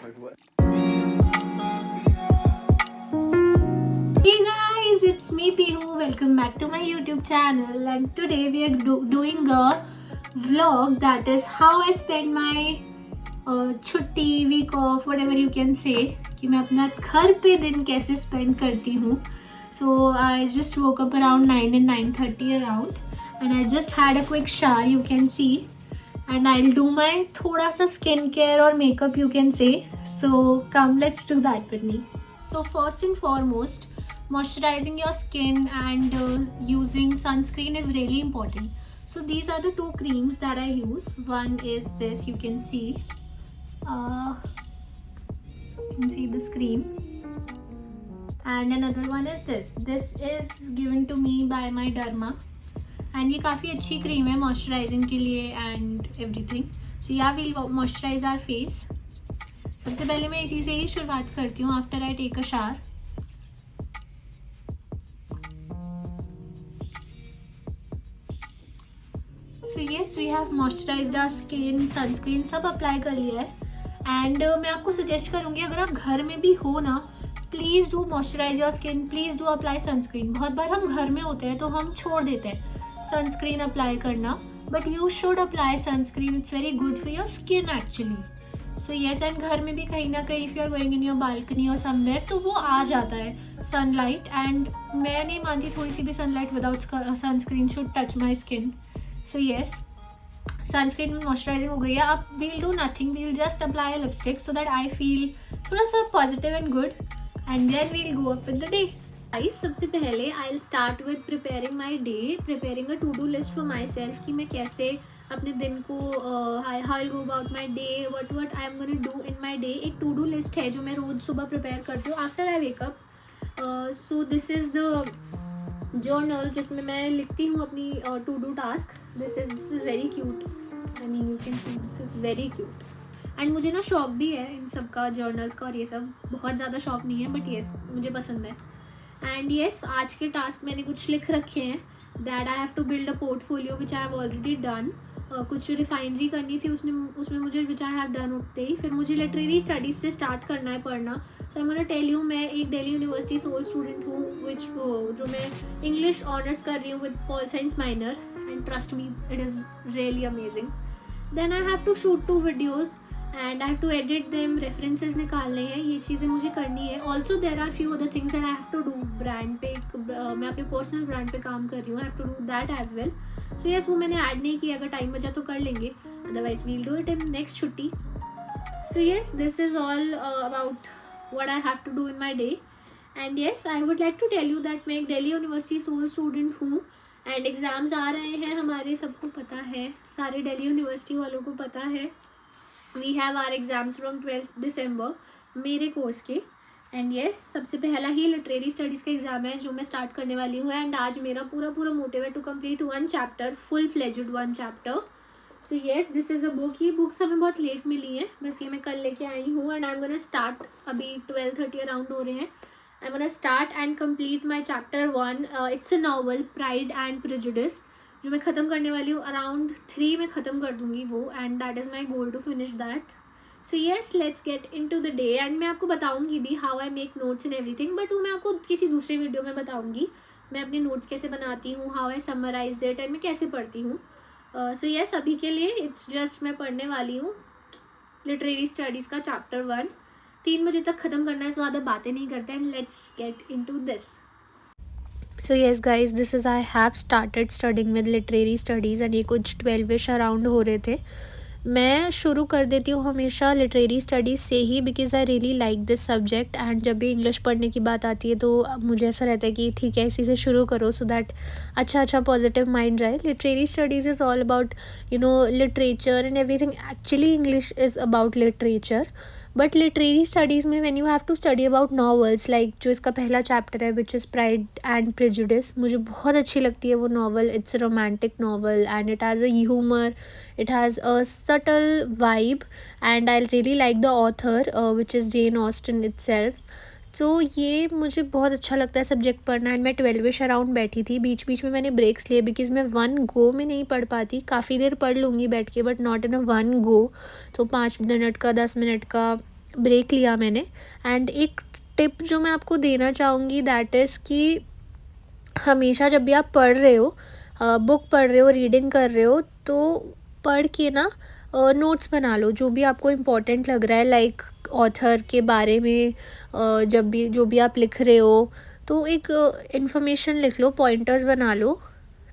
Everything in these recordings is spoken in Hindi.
Hey guys, it's me Pihu. Welcome back to my YouTube channel, and today we are doing a vlog that is how I spend my छुट्टी, week off, whatever you can say, कि मैं अपना घर पे दिन कैसे spend करती हूँ. So I just woke up around 9 and 9:30 around, and I just had a quick shower, you can see, and I'll do my थोड़ा सा skincare or makeup, you can say. So come, let's do that with me. So first and foremost, moisturizing your skin and using sunscreen is really important. So these are the two creams that I use. One is this, you can see this cream, and another one is this. This is given to me by my Derma, and ये काफ़ी अच्छी क्रीम है मॉइस्चराइजिंग के लिए एंड एवरीथिंग. सो या विल मॉइस्चराइज आवर फेस. सबसे पहले मैं इसी से ही शुरुआत करती हूँ after I take a shower. So yes, we have moisturised our skin. Sunscreen सब अप्लाई कर लिया है. एंड मैं आपको सजेस्ट करूँगी, अगर आप घर में भी हो ना, please do moisturise your skin, please do apply sunscreen. बहुत बार हम घर में होते हैं तो हम छोड़ देते हैं सनस्क्रीन अप्लाई करना, but you should apply sunscreen. It's very good for your skin actually. So yes, and घर में भी कहीं ना कहीं if you are going in your balcony और समवेयर तो वो आ जाता है सनलाइट, एंड मैं नहीं मानती थोड़ी सी भी sunlight without sunscreen should touch my skin. So yes, sunscreen में मॉइस्चराइजिंग हो गई है. अब we'll do nothing, we'll just apply a lipstick so that I feel थोड़ा सा positive and good, and then we'll go up with the day. सबसे पहले I will start with preparing my day, preparing a to do list for myself, कि मैं कैसे अपने दिन को how will go about my day, what I am gonna do in my day. एक टू डू लिस्ट है जो मैं रोज़ सुबह प्रिपेयर करती हूँ after I wake up. So this is the journal जिसमें मैं लिखती हूँ अपनी to do task. This is very cute. I mean you can see this is very cute. And मुझे ना शौक भी है इन सब का, जर्नल्स का और ये सब. बहुत ज़्यादा शौक नहीं है, बट येस मुझे पसंद है. एंड येस, आज के टास्क मैंने कुछ लिख रखे हैं. That I have to build a portfolio which I have already done. कुछ रिफाइनरी करनी थी उसमें मुझे विच आई हैव डन उठते ही. फिर मुझे लिटरेरी स्टडीज़ से स्टार्ट करना है पढ़ना. So I want to tell you, मैं एक दिल्ली यूनिवर्सिटी सोल स्टूडेंट हूँ जो मैं इंग्लिश ऑनर्स कर रही हूँ with pol science minor, and trust me it is really amazing. Then I have to shoot 2 videos and I have to edit them. References निकालने हैं, ये चीज़ें मुझे करनी है. Also there are few other things that I have to do. Brand पे मैं अपने पर्सनल ब्रांड पे काम कर रही हूँ. I have to do that as well. So yes, वो मैंने ऐड नहीं किया. अगर टाइम बचा तो कर लेंगे, otherwise we'll do it in next छुट्टी. So yes, this is all about what I have to do in my day. And yes, I would like to tell you that मैं एक दिल्ली यूनिवर्सिटी सोल स्टूडेंट हूँ, एंड एग्ज़ाम्स आ रहे हैं हमारे, सबको पता है, सारे दिल्ली यूनिवर्सिटी वालों को पता है. We have our exams from 12 December मेरे कोर्स के. एंड येस, सबसे पहला ही लिटरेरी स्टडीज़ का एग्ज़ाम है जो मैं स्टार्ट करने वाली हूँ. एंड आज मेरा पूरा मोटिव है to complete 1 chapter, full fledged 1 chapter. So yes, this is a book. ये बुक्स हमें बहुत लेट मिली है, बस ये मैं कल लेके आई हूँ. And I am gonna start, अभी 12:30 अराउंड हो रहे हैं. आई am gonna start and complete my chapter 1. It's a novel, pride and prejudice, जो मैं ख़त्म करने वाली हूँ. अराउंड 3 में ख़त्म कर दूँगी वो, and that is my goal to finish that. So yes, let's get into the day. And मैं आपको बताऊँगी भी how I make notes and everything, but वो मैं आपको किसी दूसरे वीडियो में बताऊँगी. मैं अपने नोट्स कैसे बनाती हूँ, how I summarize it, and मैं कैसे पढ़ती हूँ. सो येस, अभी के लिए इट्स जस्ट मैं पढ़ने वाली हूँ लिटरेरी स्टडीज़ का चैप्टर 1. 3 बजे तक ख़त्म करना है, ज़्यादा बातें नहीं करते. And let's get into this. So yes guys, this is I have started studying with literary studies, and ये कुछ 12-ish अराउंड हो रहे थे. मैं शुरू कर देती हूँ हमेशा लिटरेरी स्टडीज़ से ही, because I really like this subject. And जब भी इंग्लिश पढ़ने की बात आती है तो मुझे ऐसा रहता है कि ठीक है, इसी से शुरू करो सो दैट अच्छा पॉजिटिव माइंड रहे. Literary studies is all about literature and everything. Actually English is about literature, but literary studies में when you have to study about novels, like जो इसका पहला चैप्टर है which is pride and prejudice, मुझे बहुत अच्छी लगती है वो novel. It's a romantic novel and it has a humour, it has a subtle vibe, and I really like the author which is Jane Austen itself. तो ये मुझे बहुत अच्छा लगता है सब्जेक्ट पढ़ना. एंड मैं 12-ish अराउंड बैठी थी. बीच बीच में मैंने ब्रेक्स लिए बिकॉज़ मैं 1 गो में नहीं पढ़ पाती. काफ़ी देर पढ़ लूँगी बैठ के, बट नॉट इन अ 1 गो. तो 5 मिनट का, 10 मिनट का ब्रेक लिया मैंने। एंड एक टिप जो मैं आपको देना चाहूँगी दैट इज़ कि हमेशा जब भी आप पढ़ रहे हो, बुक पढ़ रहे हो, रीडिंग कर रहे हो, तो पढ़ के ना नोट्स बना लो जो भी आपको इम्पोर्टेंट लग रहा है, लाइक ऑथर के बारे में। जब भी जो भी आप लिख रहे हो तो एक इन्फॉर्मेशन लिख लो, पॉइंटर्स बना लो,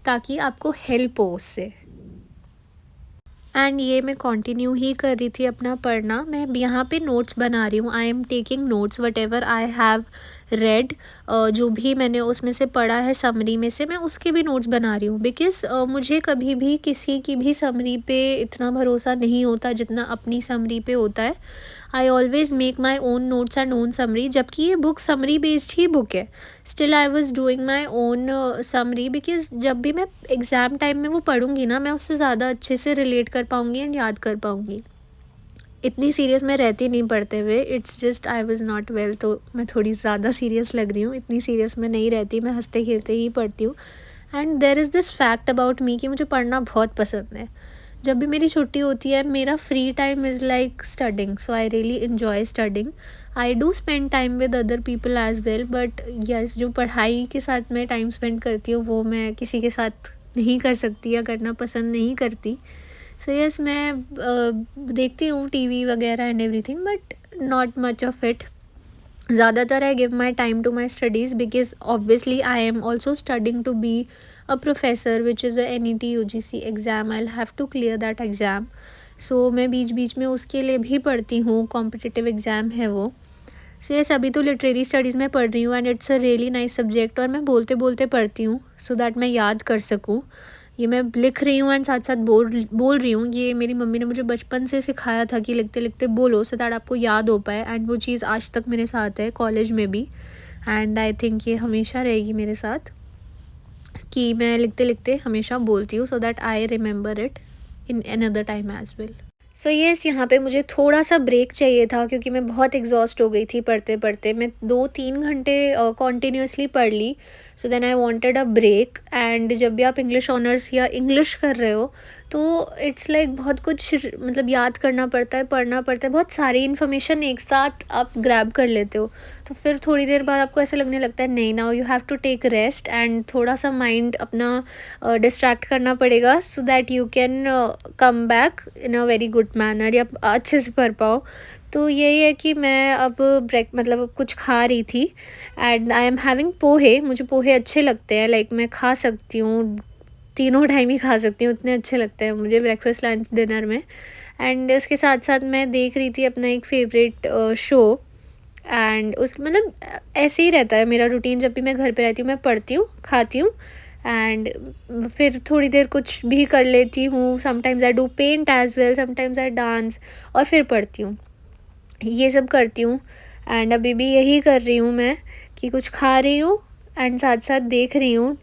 ताकि आपको हेल्प हो उससे। एंड ये मैं कंटिन्यू ही कर रही थी अपना पढ़ना। मैं यहाँ पे नोट्स बना रही हूँ, I am taking notes what ever I have read. जो भी मैंने उसमें से पढ़ा है समरी में से, मैं उसके भी नोट्स बना रही हूँ। बिकॉज़ मुझे कभी भी किसी की भी समरी पे इतना भरोसा नहीं होता जितना अपनी समरी पे होता है। I always make my own notes and own summary, जबकि ये बुक समरी बेस्ड ही बुक है। Still I was doing my own summary, because जब भी मैं एग्ज़ाम टाइम में वो पढ़ूंगी ना, मैं उससे ज़्यादा अच्छे से रिलेट कर पाऊँगी एंड याद कर पाऊँगी। इतनी सीरियस मैं रहती नहीं पढ़ते हुए, it's just I was not well, तो मैं थोड़ी ज़्यादा सीरियस लग रही हूँ। इतनी सीरियस मैं नहीं रहती, मैं हंसते खेलते ही पढ़ती हूँ। And there is this fact about me कि मुझे पढ़ना बहुत पसंद है। जब भी मेरी छुट्टी होती है, मेरा free time is like studying, so I really enjoy studying. I do spend time with other people as well, but yes, जो पढ़ाई के साथ मैं टाइम स्पेंड करती हूँ वो मैं किसी के साथ नहीं कर सकती या करना पसंद नहीं करती। सो यस, मैं देखती हूँ टीवी वगैरह and everything, but not much of it. ज़्यादातर I give my time to my studies, because obviously I am also studying to be a professor which is a NET UGC exam. I have to clear that exam. So मैं बीच बीच में उसके लिए भी पढ़ती हूँ, कॉम्पिटिटिव एग्ज़ाम है वो। सो यस, अभी तो लिटरेरी स्टडीज़ में पढ़ रही हूँ and it's a really nice subject, और मैं बोलते बोलते पढ़ती हूँ सो दैट मैं याद कर सकूँ। ये मैं लिख रही हूँ एंड साथ साथ बोल रही हूँ। ये मेरी मम्मी ने मुझे बचपन से सिखाया था कि लिखते लिखते बोलो, सो दैट आपको याद हो पाए, एंड वो चीज़ आज तक मेरे साथ है, कॉलेज में भी। एंड आई थिंक ये हमेशा रहेगी मेरे साथ कि मैं लिखते लिखते हमेशा बोलती हूँ, so that I remember it in another time as well. So yes, यहाँ पे मुझे थोड़ा सा ब्रेक चाहिए था क्योंकि मैं बहुत एग्जॉस्ट हो गई थी पढ़ते पढ़ते। मैं 2-3 घंटे कॉन्टीन्यूसली पढ़ ली। So then I wanted a break. And जब भी आप इंग्लिश ऑनर्स या इंग्लिश कर रहे हो तो इट्स लाइक बहुत कुछ मतलब याद करना पड़ता है, पढ़ना पड़ता है, बहुत सारी इन्फॉर्मेशन एक साथ आप ग्रैब कर लेते हो। तो फिर थोड़ी देर बाद आपको ऐसा लगने लगता है नहीं, now you have to take rest and थोड़ा सा माइंड अपना डिस्ट्रैक्ट करना पड़ेगा, so that you can come back in a very good manner, या अच्छे से पढ़ पाओ। तो यही है कि मैं अब ब्रेक मतलब कुछ खा रही थी एंड आई एम हैविंग पोहे। मुझे पोहे अच्छे लगते हैं, लाइक मैं खा सकती हूँ, तीनों टाइम ही खा सकती हूँ, इतने अच्छे लगते हैं मुझे ब्रेकफास्ट लंच डिनर में। एंड इसके साथ साथ मैं देख रही थी अपना एक फेवरेट शो। एंड उस मतलब ऐसे ही रहता है मेरा रूटीन, जब भी मैं घर पे रहती हूँ मैं पढ़ती हूँ, खाती हूँ, एंड फिर थोड़ी देर कुछ भी कर लेती हूँ। Sometimes I do paint as well, sometimes I dance, और फिर पढ़ती हूँ। ये सब करती हूँ एंड अभी भी यही कर रही हूँ मैं कि कुछ खा रही हूँ एंड साथ साथ देख रही हूँ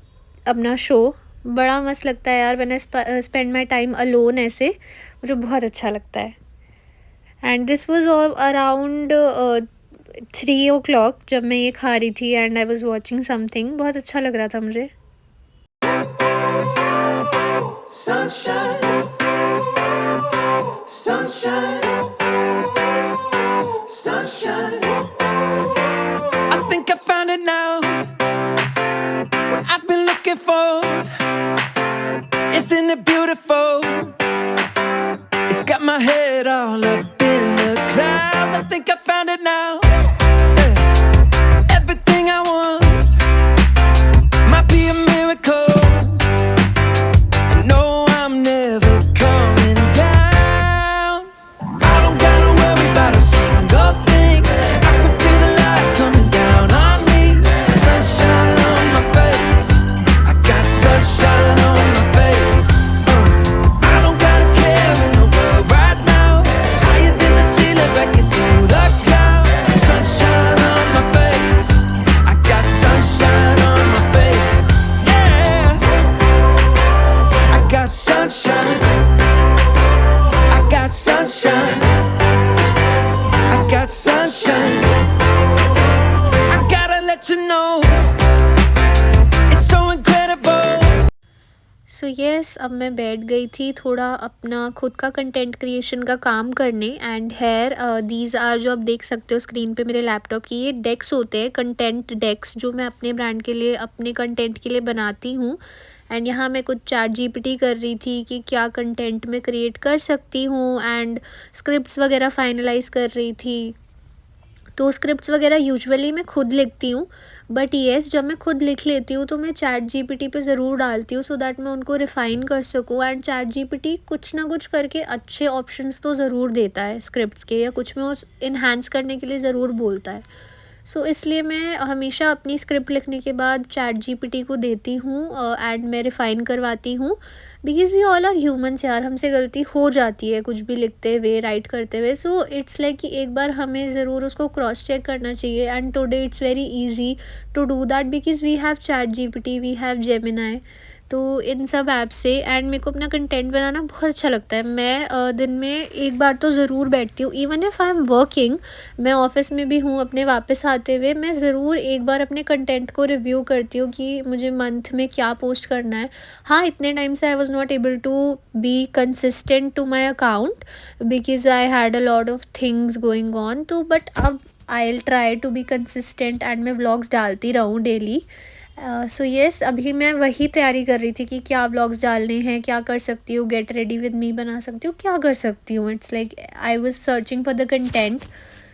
अपना शो। बड़ा मस्त लगता है यार, मैंने स्पेंड माई टाइम अलोन, ऐसे मुझे बहुत अच्छा लगता है। And this was around 3 o'clock जब मैं ये खा रही थी and I was watching something, बहुत अच्छा लग रहा था मुझे। Sunshine, sunshine, sunshine. I think I found it now. What I've been looking for. Isn't it beautiful? It's got my head all up in the clouds. I think I found it now. Everything I want might be a miracle. So yes, अब मैं बैठ गई थी थोड़ा अपना खुद का कंटेंट क्रिएशन का काम करने। एंड हेयर दीज आर, जो आप देख सकते हो स्क्रीन पे मेरे लैपटॉप की, ये डेक्स होते हैं, कंटेंट डेक्स, जो मैं अपने ब्रांड के लिए, अपने कंटेंट के लिए बनाती हूँ। एंड यहाँ मैं कुछ चैट जीपीटी कर रही थी कि क्या कंटेंट मैं क्रिएट कर सकती हूँ, एंड स्क्रिप्ट्स वगैरह फाइनलाइज कर रही थी। तो स्क्रिप्ट्स वगैरह यूजुअली मैं खुद लिखती हूँ, बट येस, जब मैं खुद लिख लेती हूँ तो मैं चैट जीपीटी पे ज़रूर डालती हूँ, सो दैट मैं उनको रिफ़ाइन कर सकूँ। एंड चैट जीपीटी कुछ ना कुछ करके अच्छे ऑप्शंस तो ज़रूर देता है स्क्रिप्ट्स के, या कुछ में उस इन्हांस करने के लिए ज़रूर बोलता है। सो इसलिए मैं हमेशा अपनी स्क्रिप्ट लिखने के बाद चैट जीपीटी को देती हूँ एंड मैं रिफ़ाइन करवाती हूँ, because we all are humans यार, हमसे गलती हो जाती है कुछ भी लिखते हुए, राइट करते हुए। सो इट्स लाइक कि एक बार हमें ज़रूर उसको क्रॉस चेक करना चाहिए। And today it's very easy to do that, because we have ChatGPT, we have Gemini. तो इन सब ऐप से, एंड मेरे को अपना कंटेंट बनाना बहुत अच्छा लगता है। मैं दिन में एक बार तो ज़रूर बैठती हूँ, even if I am working, मैं ऑफ़िस में भी हूँ, अपने वापस आते हुए मैं ज़रूर एक बार अपने कंटेंट को रिव्यू करती हूँ कि मुझे मंथ में क्या पोस्ट करना है। हाँ, इतने टाइम से I was not able to be consistent to my account, because I had a lot of things going on. तो बट अब I will try to be consistent and मैं व्लॉग्स डालती रहूँ डेली। सो येस, अभी मैं वही तैयारी कर रही थी कि क्या व्लॉग्स डालने हैं, क्या कर सकती हूँ, गेट रेडी विद मी बना सकती हूँ, क्या कर सकती हूँ। It's like I was searching for the content.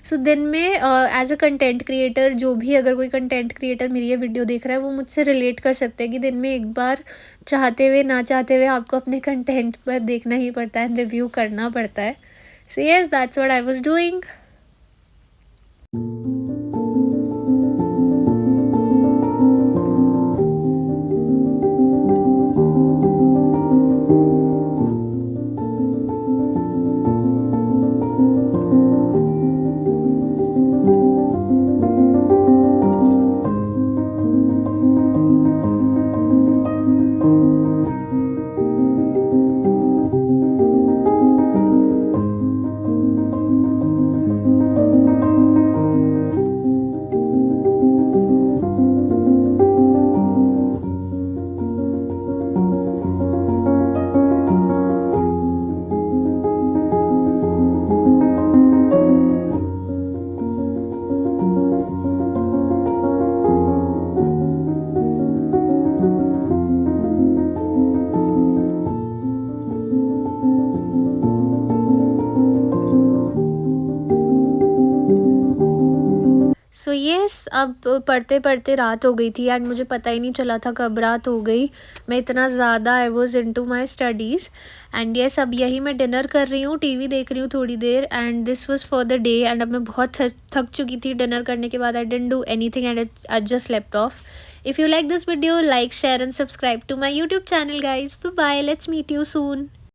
So दिन में एज अ कंटेंट क्रिएटर, जो भी अगर कोई कंटेंट क्रिएटर मेरी ये वीडियो देख रहा है, वो मुझसे रिलेट कर सकते हैं कि दिन में एक बार चाहते हुए ना चाहते हुए आपको अपने कंटेंट पर देखना ही पड़ता है, रिव्यू करना पड़ता है। So yes, that's what I was doing. So yes, अब पढ़ते पढ़ते रात हो गई थी, एंड मुझे पता ही नहीं चला था कब रात हो गई। मैं इतना ज़्यादा I was into my studies. And yes, अब यही मैं डिनर कर रही हूँ, टीवी देख रही हूँ थोड़ी देर, and this was for the day. And अब मैं बहुत थक चुकी थी डिनर करने के बाद। I didn't do anything and I just slept off. If you like this video, like, share and subscribe to my YouTube channel guys. Bye, let's meet you soon.